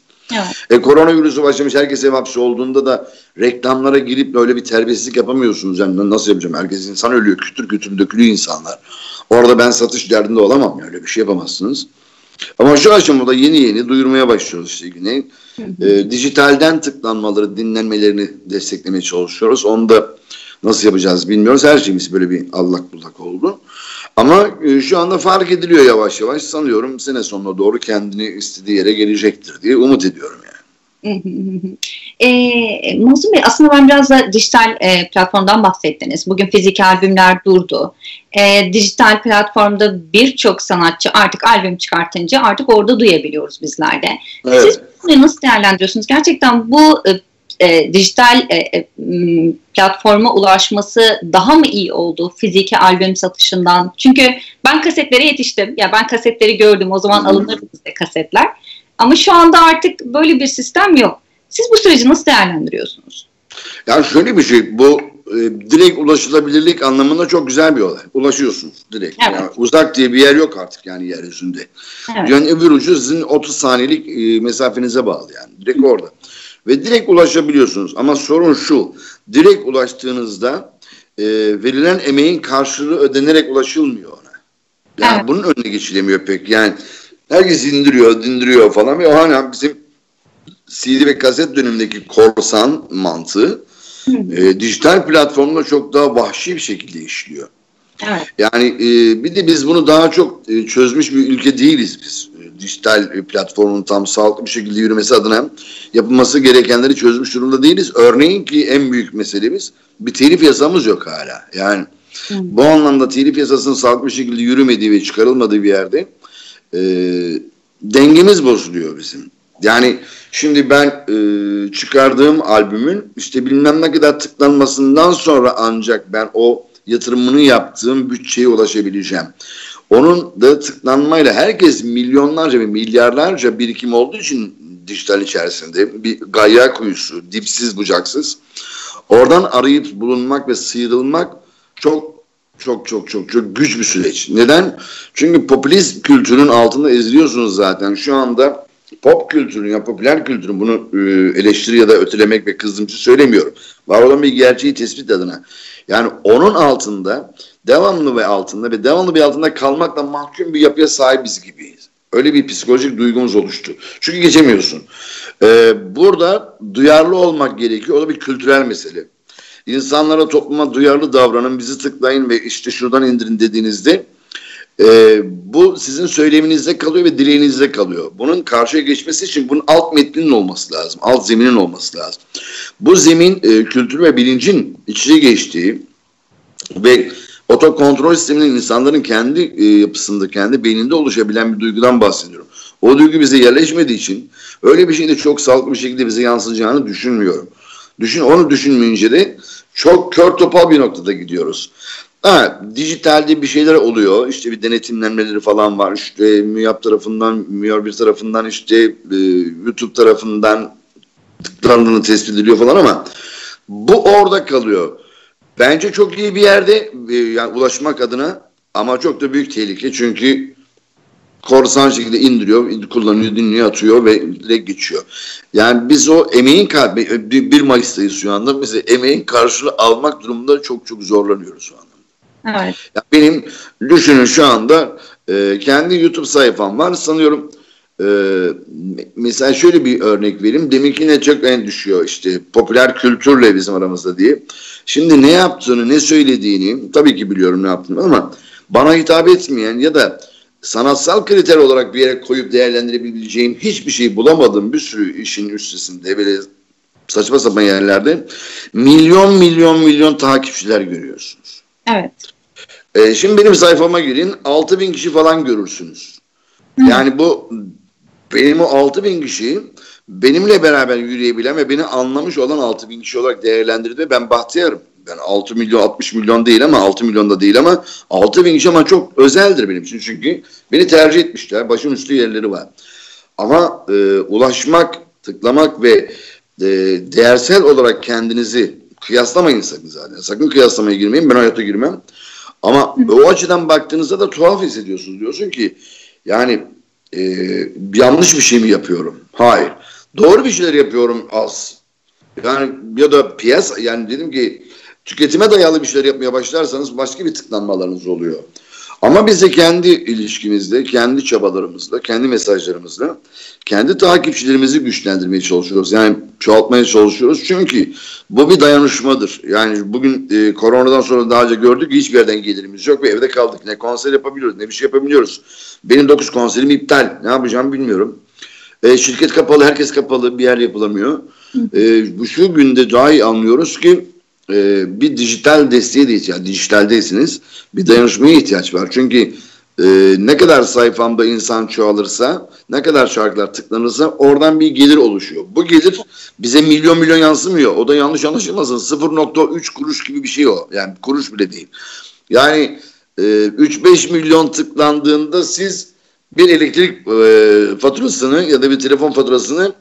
B: Evet. Koronavirüsü başlamış, herkes ev hapsi olduğunda da reklamlara girip böyle bir terbiyesizlik yapamıyorsunuz. Yani nasıl yapacağım? Herkes insan ölüyor. Kütür kütür dökülüyor insanlar. Orada ben satış derdinde olamam. Öyle bir şey yapamazsınız. Ama şu aşamada yeni duyurmaya başlıyoruz işte yine. Dijitalden tıklanmaları, dinlenmelerini desteklemeye çalışıyoruz. Onu da nasıl yapacağız bilmiyoruz. Her şeyimiz böyle bir allak bullak oldu. Ama şu anda fark ediliyor yavaş yavaş. Sanıyorum sene sonuna doğru kendini istediği yere gelecektir diye umut ediyorum yani.
A: Mazlum Bey, aslında ben biraz da dijital platformdan bahsettiniz. Bugün fizik albümler durdu. Dijital platformda birçok sanatçı artık albüm çıkartınca artık orada duyabiliyoruz bizler de. Evet. Siz bunu nasıl değerlendiriyorsunuz? Gerçekten bu dijital platforma ulaşması daha mı iyi oldu fiziki albüm satışından? Çünkü ben kasetlere yetiştim. Ya ben kasetleri gördüm. O zaman alınırdı bizde kasetler. Ama şu anda artık böyle bir sistem yok. Siz bu süreci nasıl değerlendiriyorsunuz?
B: Yani şöyle bir şey, bu direkt ulaşılabilirlik anlamında çok güzel bir olay. Ulaşıyorsunuz direkt. Evet. Yani uzak diye bir yer yok artık yani yeryüzünde. Evet. Yani öbür ucu sizin 30 saniyelik mesafenize bağlı yani. Direkt orada. Ve direkt ulaşabiliyorsunuz. Ama sorun şu, direkt ulaştığınızda verilen emeğin karşılığı ödenerek ulaşılmıyor ona. Yani evet. Bunun önüne geçilemiyor pek. Yani herkes indiriyor falan ve o hani bizim CD ve kaset dönemindeki korsan mantığı dijital platformda çok daha vahşi bir şekilde işliyor. Evet. Yani bir de biz bunu daha çok çözmüş bir ülke değiliz biz. Dijital platformun tam sağlıklı bir şekilde yürümesi adına yapılması gerekenleri çözmüş durumda değiliz. Örneğin ki en büyük meselemiz bir telif yasamız yok hala. Yani bu anlamda telif yasasının sağlıklı bir şekilde yürümediği ve çıkarılmadığı bir yerde dengemiz bozuluyor bizim. Yani şimdi ben çıkardığım albümün işte bilmem ne kadar tıklanmasından sonra ancak ben o yatırımını yaptığım bütçeye ulaşabileceğim. Onun da tıklanmayla herkes milyonlarca ve milyarlarca birikim olduğu için dijital içerisinde bir gayya kuyusu, dipsiz bucaksız. Oradan arayıp bulunmak ve sıyrılmak çok güç bir süreç. Neden? Çünkü popülist kültürün altında eziliyorsunuz zaten. Şu anda pop kültürün ya popüler kültürün bunu eleştiri ya da ötelemek ve kızdırıcı söylemiyorum. Var olan bir gerçeği tespit adına. Yani onun altında devamlı bir altında kalmakla mahkum bir yapıya sahibiz gibiyiz. Öyle bir psikolojik duygumuz oluştu. Çünkü geçemiyorsun. Burada duyarlı olmak gerekiyor. O da bir kültürel mesele. İnsanlara, topluma duyarlı davranın, bizi tıklayın ve işte şuradan indirin dediğinizde bu sizin söyleminizde kalıyor ve dileğinizde kalıyor. Bunun karşıya geçmesi için bunun alt metninin olması lazım. Alt zeminin olması lazım. Bu zemin kültür ve bilincin içine geçtiği ve otokontrol sisteminin insanların kendi yapısında, kendi beyninde oluşabilen bir duygudan bahsediyorum. O duygu bize yerleşmediği için öyle bir şeyin de çok sağlıklı bir şekilde bize yansıyacağını düşünmüyorum. Onu düşünmeyince de çok kör topal bir noktada gidiyoruz. Dijitalde bir şeyler oluyor. İşte bir denetimlenmeleri falan var. İşte MÜYAP tarafından, MÜYAR tarafından, işte YouTube tarafından tıklandığını tespit ediliyor falan ama bu orada kalıyor. Bence çok iyi bir yerde yani ulaşmak adına ama çok da büyük tehlike. Çünkü korsan şekilde indiriyor, kullanıyor, dinliyor, atıyor ve direkt geçiyor. Yani biz o emeğin 1 Mayıs'tayız şu anda. Biz emeğin karşılığı almak durumunda çok çok zorlanıyoruz şu anda.
A: Evet.
B: Yani benim düşünün şu anda kendi YouTube sayfam var. Sanıyorum mesela şöyle bir örnek vereyim. Deminkine çok en düşüyor işte popüler kültürle bizim aramızda diye. Şimdi ne yaptığını, ne söylediğini tabii ki biliyorum ne yaptığını ama bana hitap etmeyen ya da sanatsal kriter olarak bir yere koyup değerlendirebileceğim hiçbir şey bulamadığım bir sürü işin üstesinde böyle saçma sapan yerlerde milyon takipçiler görüyorsunuz.
A: Evet.
B: Şimdi benim sayfama girin 6.000 kişi falan görürsünüz. Yani bu benim o 6.000 kişi benimle beraber yürüyebilen ve beni anlamış olan 6.000 kişi olarak değerlendirdi ve ben bahtiyarım. Ben 6 milyon 60 milyon değil ama 6 milyon da değil ama 6.000 kişi ama çok özeldir benim için. Çünkü beni tercih etmişler. Başım üstü yerleri var. Ama ulaşmak, tıklamak ve değersel olarak kendinizi kıyaslamayın sakın zaten. Sakın kıyaslamaya girmeyin. Ben hayata girmem. Ama o açıdan baktığınızda da tuhaf hissediyorsunuz. Diyorsun ki yani yanlış bir şey mi yapıyorum? Hayır. Doğru bir şeyler yapıyorum az. Yani ya da piyasa yani dedim ki tüketime dayalı bir şeyler yapmaya başlarsanız başka bir tıklanmalarınız oluyor. Ama biz de kendi ilişkimizde, kendi çabalarımızla, kendi mesajlarımızla, kendi takipçilerimizi güçlendirmeye çalışıyoruz. Yani çoğaltmaya çalışıyoruz. Çünkü bu bir dayanışmadır. Yani bugün koronadan sonra daha önce gördük ki hiçbir yerden gelirimiz yok ve evde kaldık. Ne konser yapabiliyoruz, ne bir şey yapabiliyoruz. Benim 9 konserim iptal. Ne yapacağımı bilmiyorum. Şirket kapalı, herkes kapalı, bir yer yapılamıyor. Bu şu günde daha iyi anlıyoruz ki bir dijital desteğe de ihtiyaç, dijitaldeysiniz. Bir dayanışmaya ihtiyaç var. Çünkü ne kadar sayfamda insan çoğalırsa, ne kadar şarkılar tıklanırsa oradan bir gelir oluşuyor. Bu gelir bize milyon yansımıyor. O da yanlış anlaşılmasın. 0.3 kuruş gibi bir şey o. Yani kuruş bile değil. Yani 3-5 milyon tıklandığında siz bir elektrik faturasını ya da bir telefon faturasını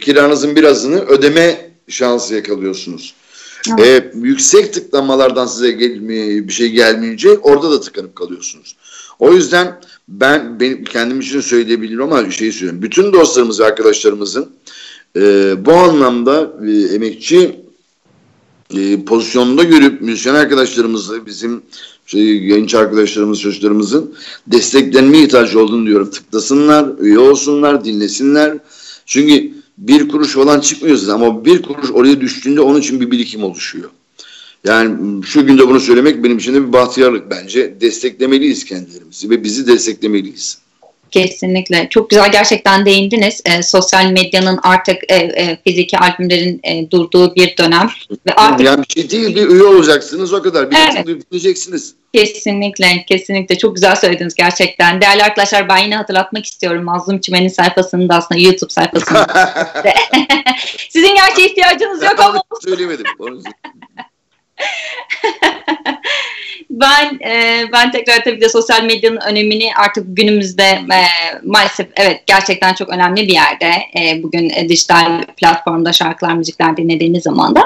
B: kiranızın birazını ödeme şansı yakalıyorsunuz. Evet. Yüksek tıklamalardan size bir şey gelmeyince orada da tıkanıp kalıyorsunuz. O yüzden benim kendim için söyleyebilirim ama şeyi söyleyeyim. Bütün dostlarımız ve arkadaşlarımızın bu anlamda emekçi pozisyonunda görüp müzisyen arkadaşlarımızı, bizim genç arkadaşlarımız, çocuklarımızın desteklenmeye ihtiyacı olduğunu diyorum. Tıklasınlar, üye olsunlar, dinlesinler. Çünkü 1 kuruş falan çıkmıyor size ama 1 kuruş oraya düştüğünde onun için bir birikim oluşuyor. Yani şu günde bunu söylemek benim için de bir bahtiyarlık bence. Desteklemeliyiz kendilerimizi ve bizi desteklemeliyiz.
A: Kesinlikle. Çok güzel gerçekten değindiniz. Sosyal medyanın artık fiziki albümlerin durduğu bir dönem. Ve artık...
B: Yani bir şey değil, bir üye olacaksınız o kadar. Bir dinleyeceksiniz.
A: Kesinlikle. Çok güzel söylediniz gerçekten. Değerli arkadaşlar ben yine hatırlatmak istiyorum. Mazlum Çimen'in sayfasını da aslında YouTube sayfasını. Sizin gerçi ihtiyacınız yok ama.
B: Söylemedim.
A: Ben tekrar tabii de sosyal medyanın önemini artık günümüzde maalesef evet gerçekten çok önemli bir yerde. Bugün dijital platformda şarkılar, müzikler dinlediğiniz zaman da.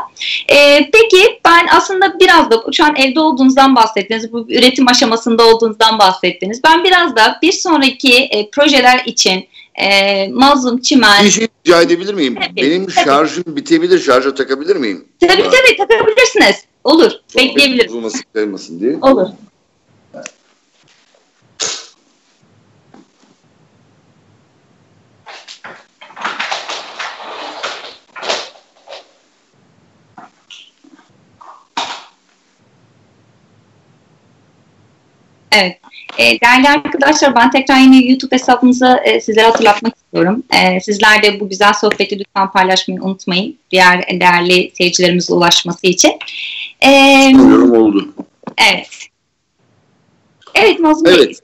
A: Peki ben aslında biraz da şu an evde olduğunuzdan bahsettiniz. Bu üretim aşamasında olduğunuzdan bahsettiniz. Ben biraz da bir sonraki projeler için Mazlum Çimen...
B: Bir şey rica edebilir miyim? Benim şarjım bitebilir. Şarja takabilir miyim?
A: Tabii takabilirsiniz. Olur. Bekleyebilirim.
B: Uzunması kaymasın diye.
A: Olur. Evet. Değerli arkadaşlar ben tekrar yine YouTube hesabımızı sizlere hatırlatmak istiyorum. Sizler de bu güzel sohbeti lütfen paylaşmayı unutmayın. Diğer değerli seyircilerimize ulaşması için.
B: Oldu.
A: Evet. Evet Mazlum Bey.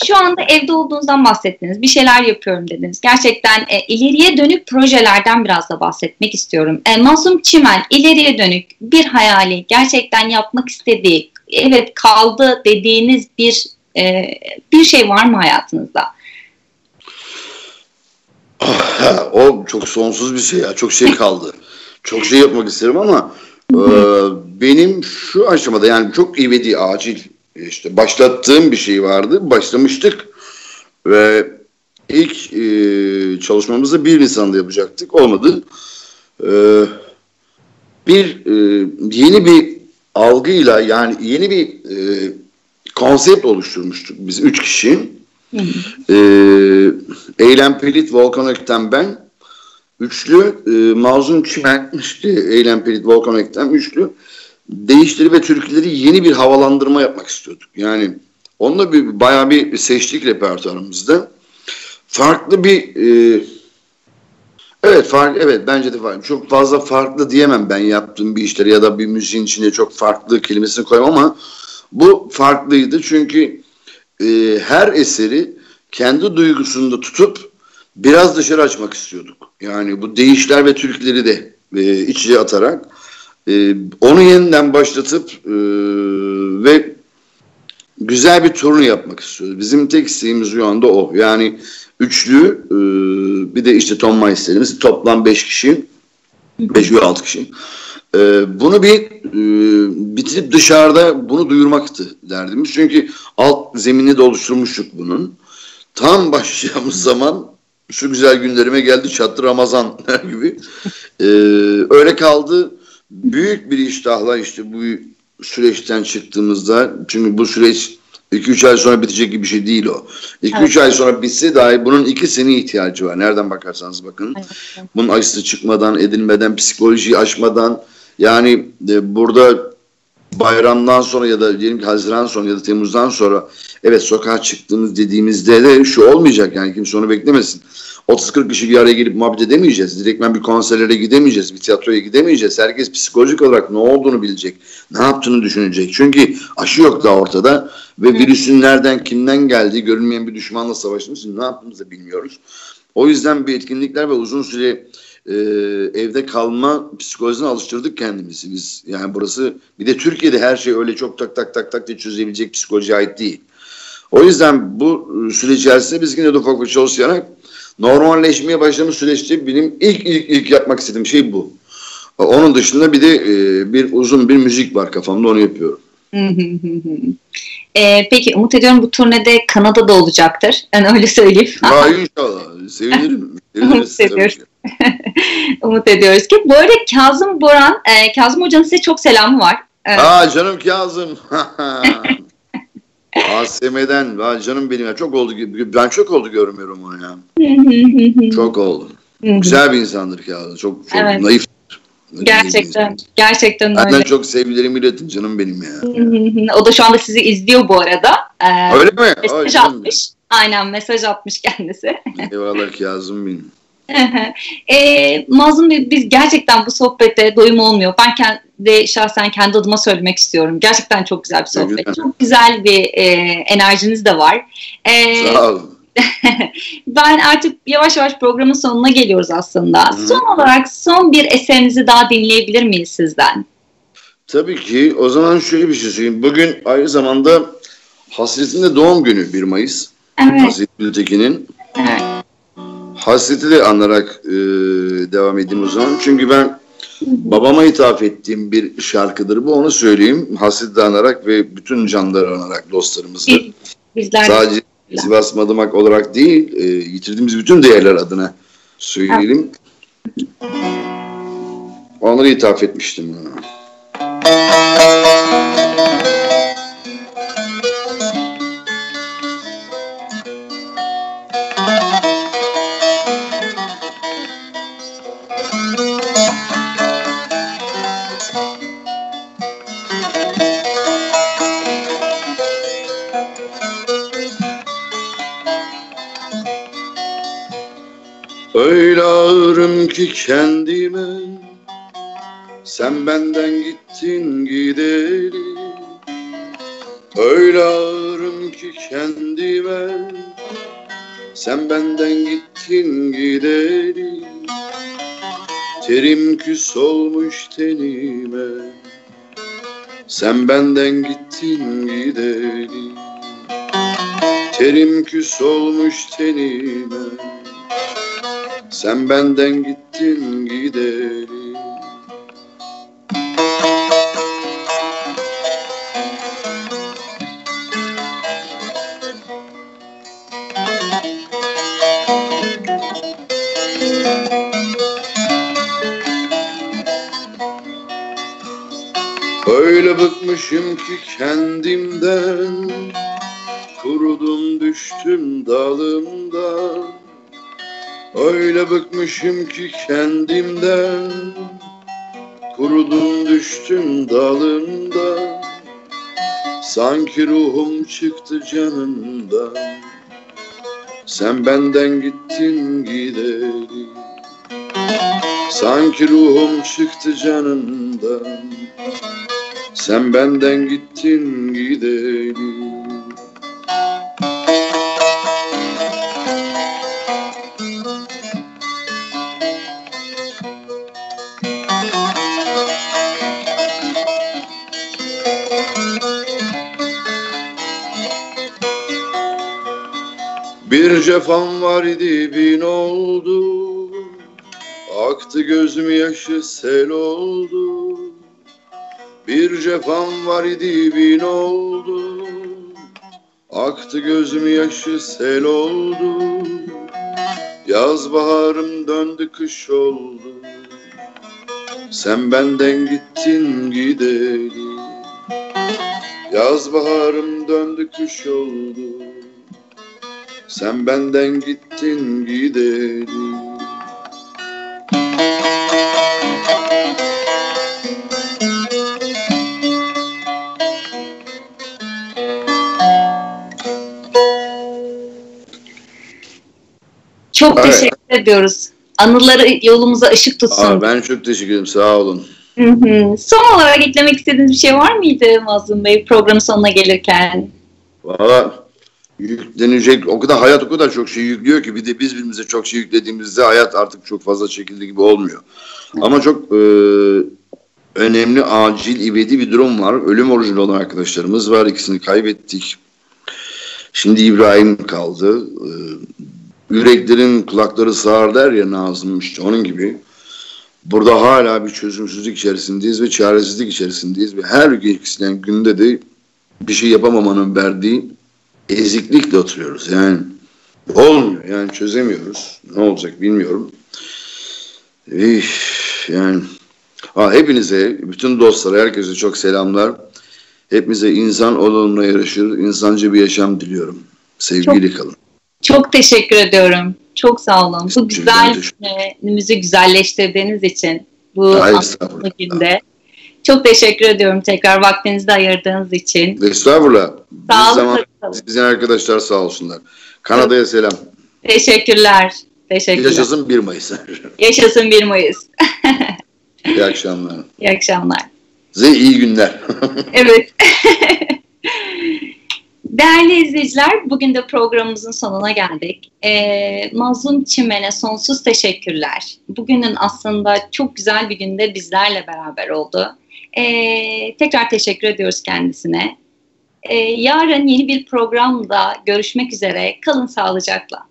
A: Şu anda evde olduğunuzdan bahsettiniz. Bir şeyler yapıyorum dediniz. Gerçekten ileriye dönük projelerden biraz da bahsetmek istiyorum. Mazlum Çimen ileriye dönük bir hayali gerçekten yapmak istediği, evet kaldı dediğiniz bir şey var mı hayatınızda?
B: O çok sonsuz bir şey ya. Çok şey kaldı. Çok şey yapmak isterim ama benim şu aşamada yani çok ivedi acil işte başlattığım bir şey vardı. Başlamıştık. Ve ilk çalışmamızı 1 Nisan'da yapacaktık. Olmadı. Yeni bir algıyla, yani yeni bir konsept oluşturmuştuk biz 3 kişi. Eylem Pelit, Volkan Öktem, ben. Üçlü, Mazlum Çimen, işte Eylem Pelit, Volkan Öktem üçlü. Değişleri ve türküleri yeni bir havalandırma yapmak istiyorduk. Yani onunla bayağı bir seçtik repertuarımızda. Farklı bir evet bence de farklı. Çok fazla farklı diyemem ben yaptığım bir işleri ya da bir müziğin içine çok farklı kelimesini koyamam ama bu farklıydı çünkü her eseri kendi duygusunda tutup biraz dışarı açmak istiyorduk. Yani bu deyişler ve türküleri de içine atarak onu yeniden başlatıp ve güzel bir turnu yapmak istiyoruz. Bizim tek isteğimiz şu anda o. Yani üçlü, bir de işte Tom Meister'imiz, toplam 5 kişi, 5 ve 6 kişi. Bunu bitirip dışarıda bunu duyurmaktı derdimiz. Çünkü alt zeminini de oluşturmuştuk bunun. Tam başlayacağımız zaman şu güzel günlerime geldi çattı Ramazan gibi. Öyle kaldı. Büyük bir iştahla işte bu süreçten çıktığımızda, çünkü bu süreç 2-3 ay sonra bitecek gibi bir şey değil o. 2-3 ay sonra bitse dahi bunun 2 sene ihtiyacı var. Nereden bakarsanız bakın. Bunun acısı çıkmadan, edilmeden, psikolojiyi aşmadan, yani burada bayramdan sonra ya da diyelim ki Haziran sonra ya da Temmuz'dan sonra evet sokağa çıktığımız dediğimizde de şu olmayacak, yani kimse onu beklemesin. 30-40 kişi bir araya gelip muhabbet edemeyeceğiz. Direktmen bir konserlere gidemeyeceğiz. Bir tiyatroya gidemeyeceğiz. Herkes psikolojik olarak ne olduğunu bilecek. Ne yaptığını düşünecek. Çünkü aşı yok daha ortada. Ve virüsün nereden kimden geldiği görünmeyen bir düşmanla savaştığımız için ne yaptığımızı bilmiyoruz. O yüzden bir etkinlikler ve uzun süre evde kalma psikolojisine alıştırdık kendimizi biz. Yani burası, bir de Türkiye'de her şey öyle çok tak diye çözebilecek psikolojiye ait değil. O yüzden bu süreç içerisinde biz yine de ufak ufak çalışarak normalleşmeye başladığımız süreçte benim ilk yapmak istediğim şey bu. Onun dışında bir de uzun bir müzik var kafamda, onu yapıyorum.
A: Peki umut ediyorum bu turnede Kanada'da olacaktır. Ben öyle söyleyeyim.
B: Ya inşallah. Sevinirim.
A: Seviyoruz. Umut ediyoruz ki. Bu arada Kazım Boran, Kazım Hoca'nın size çok selamı var.
B: Canım Kazım. ASM'den. Canım benim ya. Çok oldu. Ben çok oldu görmüyorum onu ya. Çok oldu. Güzel bir insandır Kazım. Çok evet. Naif.
A: Gerçekten öyle.
B: Benden çok sevgilerimi iletin canım benim ya.
A: O da şu anda sizi izliyor bu arada.
B: Öyle mi?
A: Mesaj atmış. Aynen, mesaj atmış kendisi.
B: Eyvallah Kazım benim.
A: Mazlum Bey, biz gerçekten bu sohbette doyum olmuyor. Ben şahsen kendi adıma söylemek istiyorum. Gerçekten çok güzel bir sohbet. Çok güzel bir enerjiniz de var.
B: Sağ olun.
A: Ben artık yavaş yavaş programın sonuna geliyoruz aslında. Son olarak son bir eserinizi daha dinleyebilir miyiz sizden?
B: Tabii ki. O zaman şöyle bir şey söyleyeyim. Bugün aynı zamanda Hasret'in de doğum günü 1 Mayıs. Evet. Hasret Gültekin'in. Evet. Hasret'i de anarak devam edeyim o zaman. Çünkü ben babama ithaf ettiğim bir şarkıdır bu, onu söyleyeyim. Hasret'i de anarak ve bütün canları anarak, dostlarımızı. Sadece Sivas Madımak olarak değil, yitirdiğimiz bütün değerler adına söyleyelim. Onları ithaf etmiştim. Öyle ağırım ki kendime, sen benden gittin gideli. Öyle ağırım ki kendime, sen benden gittin gideli. Terim küs olmuş tenime, sen benden gittin gideli. Terim küs olmuş tenime, sen benden gittin gideli. bıkmışım ki kendimden, kurudum düştüm dalımdan. Öyle bıkmışım ki kendimden, kurudum düştüm dalımdan. Sanki ruhum çıktı canımdan, sen benden gittin gideli. Sanki ruhum çıktı canımdan, sen benden gittin gideli. Bir cefam var idi bin oldu, aktı gözüm yaşı sel oldu. Bir cefam var idi bin oldu, aktı gözüm yaşı sel oldu. Yaz baharım döndü kış oldu, sen benden gittin gideli. Yaz baharım döndü kış oldu, sen benden gittin gideli.
A: Çok teşekkür ediyoruz. Anıları yolumuza ışık tutsun.
B: Ben çok teşekkür ederim. Sağ olun.
A: Son olarak eklemek istediğiniz bir şey var mıydı Mazlum Bey programın sonuna gelirken?
B: Valla yüklenecek o kadar, hayat o kadar çok şey yüklüyor ki bir de biz birbirimize çok şey yüklediğimizde hayat artık çok fazla çekildiği gibi olmuyor. Ama çok önemli, acil, ibedi bir durum var. Ölüm orucunda olan arkadaşlarımız var. İkisini kaybettik. Şimdi İbrahim kaldı. Yüreklerin kulakları sağır der ya Nazım, işte onun gibi. Burada hala bir çözümsüzlük içerisindeyiz ve çaresizlik içerisindeyiz ve her geçen günde de bir şey yapamamanın verdiği eziklikle oturuyoruz. Yani olmuyor, yani çözemiyoruz. Ne olacak bilmiyorum. Yani hepinize, bütün dostlara, herkese çok selamlar. Hepimize insan olumuna yarışır, insancı bir yaşam diliyorum. Sevgiyle kalın.
A: Çok teşekkür ediyorum. Çok sağ olun. Bu güzel günümüzü güzelleştirdiğiniz için bu anlamlı günde. Çok teşekkür ediyorum tekrar vaktinizi de ayırdığınız için.
B: Estağfurullah.
A: Sağlıklı kalın.
B: Sizin arkadaşlar sağ olsunlar. Kanada'ya selam.
A: Teşekkürler. Teşekkürler.
B: Yaşasın 1 Mayıs.
A: Yaşasın 1 Mayıs.
B: İyi akşamlar.
A: İyi akşamlar.
B: Size iyi günler.
A: Evet. Değerli izleyiciler, bugün de programımızın sonuna geldik. Mazlum Çimen'e sonsuz teşekkürler. Bugünün aslında çok güzel bir günde bizlerle beraber oldu. Tekrar teşekkür ediyoruz kendisine. Yarın yeni bir programda görüşmek üzere. Kalın sağlıcakla.